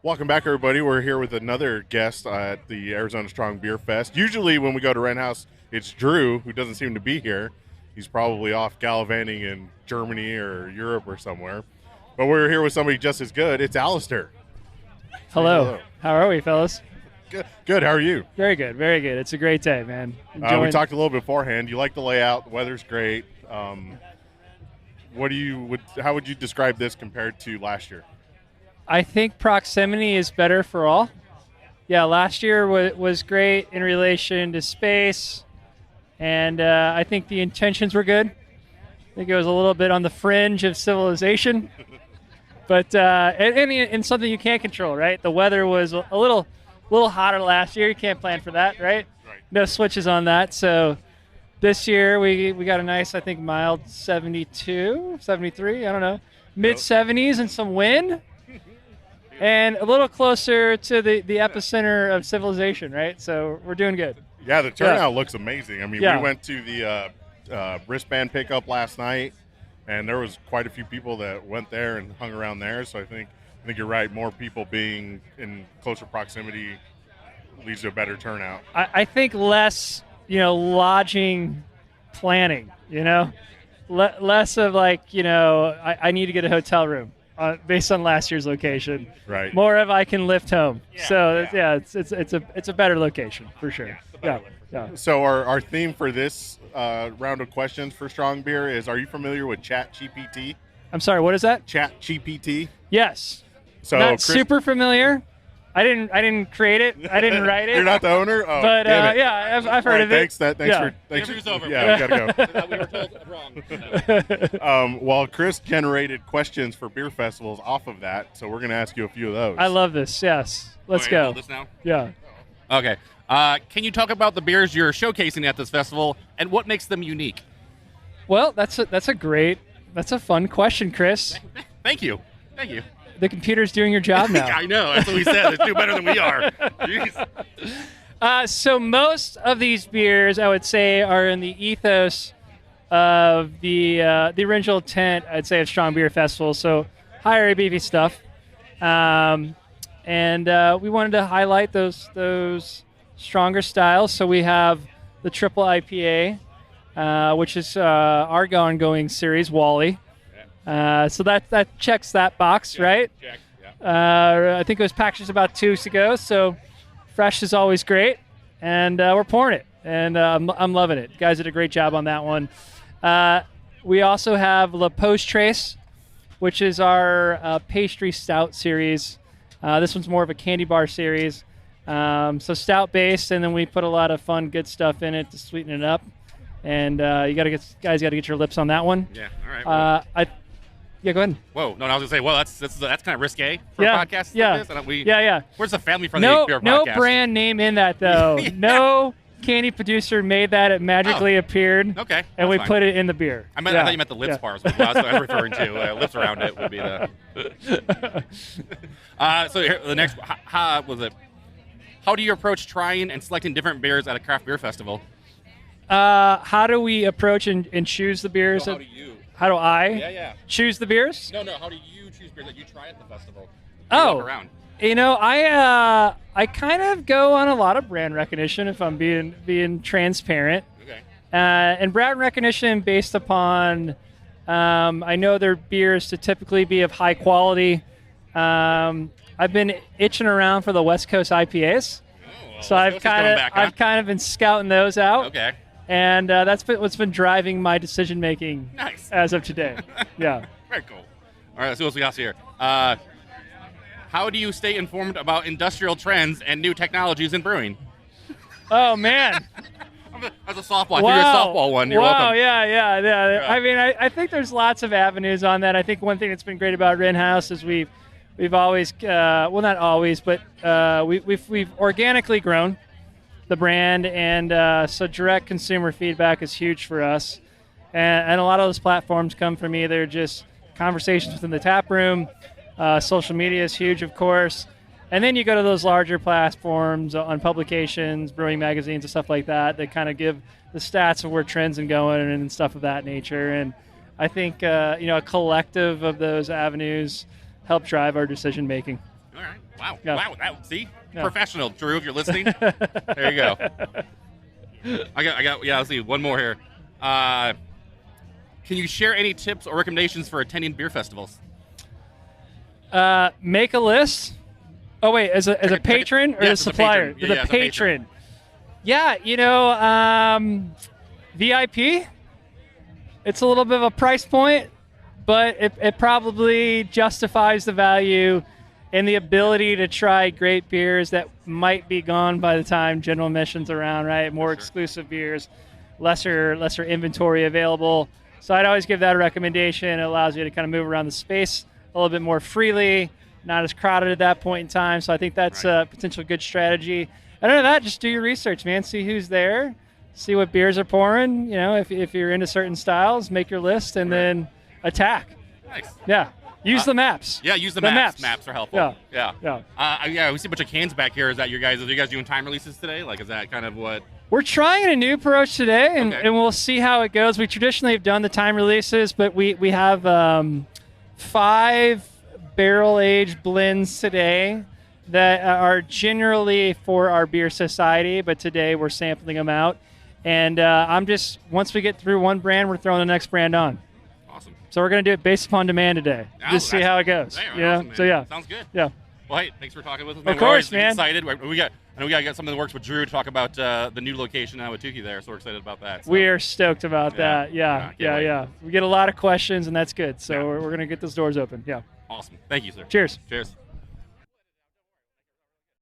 Welcome back, everybody. We're here with another guest at the Arizona Strong Beer Fest. Usually when we go to Wren House, it's Drew, who doesn't seem to be here. He's probably off gallivanting in Germany or Europe or somewhere. But we're here with somebody just as good. It's Allister. Hello. How are we, fellas? Good. Good. How are you? Very good. Very good. It's a great day, man. We talked a little beforehand. You like the layout. The weather's great. How would you describe this compared to last year? I think proximity is better for all. Yeah, last year was great in relation to space, and I think the intentions were good. I think it was a little bit on the fringe of civilization, but and something you can't control, right? The weather was a little hotter last year. You can't plan for that, right? No switches on that. So this year we got a nice, I think, mild 72, 73, I don't know, mid-70s and some wind. And a little closer to the epicenter of civilization, right? So we're doing good. Yeah, the turnout looks amazing. I mean, we went to the wristband pickup last night, and there was quite a few people that went there and hung around there. So I think you're right. More people being in closer proximity leads to a better turnout. I think less, lodging planning, less of like, I need to get a hotel room. Based on last year's location, right? More of I can lift home. It's a better location for sure. Yeah. So our theme for this round of questions for Strong Beer is: are you familiar with ChatGPT? I'm sorry. What is that? ChatGPT. Yes. So not super familiar. I didn't create it. I didn't write it. You're not the owner? Oh, but I've heard of it. Thanks. Over. Yeah, we gotta go. We were told wrong. Well, Chris generated questions for beer festivals off of that, so we're gonna ask you a few of those. I love this. Yes, let's go. Hold this now? Yeah. Okay. Can you talk about the beers you're showcasing at this festival and what makes them unique? Well, that's a fun question, Chris. Thank you. The computer's doing your job now. I know. That's what we said. They do better than we are. Jeez. So most of these beers, I would say, are in the ethos of the original intent, I'd say, of Strong Beer Festival. So higher ABV stuff. And we wanted to highlight those stronger styles. So we have the triple IPA, which is our ongoing series, Wally. So that checks that box, right? Check. Yeah. I think it was packaged about 2 weeks ago, so fresh is always great, and we're pouring it, and I'm loving it. Guys did a great job on that one. We also have La Post Trace, which is our pastry stout series. This one's more of a candy bar series, so stout based, and then we put a lot of fun, good stuff in it to sweeten it up. And you got to get your lips on that one. Yeah. All right. Yeah, go ahead. Whoa, no, I was gonna say, well, that's kind of risque for a podcast like this. Yeah. Where's the family friendly beer podcast? No brand name in that though. Yeah. No candy producer made that. It magically appeared. Okay. And we fine. put it in the beer. I thought you meant the lips part. That's what I was referring to. Lips around it would be the. So here, the next, how was it? How do you approach trying and selecting different beers at a craft beer festival? How do we approach and choose the beers? How do you? How do I choose the beers? No. How do you choose beers that you try at the festival? Around. I kind of go on a lot of brand recognition if I'm being transparent. Okay. And brand recognition based upon I know their beers to typically be of high quality. I've been itching around for the West Coast IPAs, so I've kind of been scouting those out. Okay. And that's what's been driving my decision making as of today. Yeah. Very cool. All right, let's see what we got here. How do you stay informed about industrial trends and new technologies in brewing? Oh man. That's a softball. I think you're a softball one. You're welcome. Yeah. I mean, I think there's lots of avenues on that. I think one thing that's been great about Wren House is we've always, not always, but we've organically grown the brand, and so direct consumer feedback is huge for us. And a lot of those platforms come from either just conversations within the tap room, social media is huge, of course, and then you go to those larger platforms on publications, brewing magazines, and stuff like that kind of give the stats of where trends are going and stuff of that nature. And I think a collective of those avenues help drive our decision making. All right. Wow. Yeah. Wow. See? Yeah. Professional. Drew, if you're listening, there you go. I got. Yeah, let's see. One more here. Can you share any tips or recommendations for attending beer festivals? Make a list. Oh wait, as a patron or a supplier? Yeah, the patron. Yeah, you know, VIP. It's a little bit of a price point, but it probably justifies the value and the ability to try great beers that might be gone by the time general admission's around, right? More exclusive beers, lesser inventory available. So I'd always give that a recommendation. It allows you to kind of move around the space a little bit more freely, not as crowded at that point in time. So I think that's a potential good strategy. Other than that, just do your research, man. See who's there, see what beers are pouring. You know, if you're into certain styles, make your list and then attack. Nice. Yeah. Use the maps. Yeah, use the maps. Maps are helpful. Yeah. We see a bunch of cans back here. Is that are you guys doing time releases today? Like, is that kind of what? We're trying a new approach today, and we'll see how it goes. We traditionally have done the time releases, but we have 5 barrel-aged blends today that are generally for our beer society, but today we're sampling them out. And once we get through one brand, we're throwing the next brand on. Awesome. So we're going to do it based upon demand today. Just see how it goes. Awesome, so yeah. Sounds good. Yeah. Well, hey, thanks for talking with us, man. Of course, we're man. Excited. I know we got something in the works with Drew to talk about the new location now with Tukey there, so we're excited about that. So. We are stoked about that. Yeah. We get a lot of questions, and that's good. So we're going to get those doors open. Yeah. Awesome. Thank you, sir. Cheers. Cheers.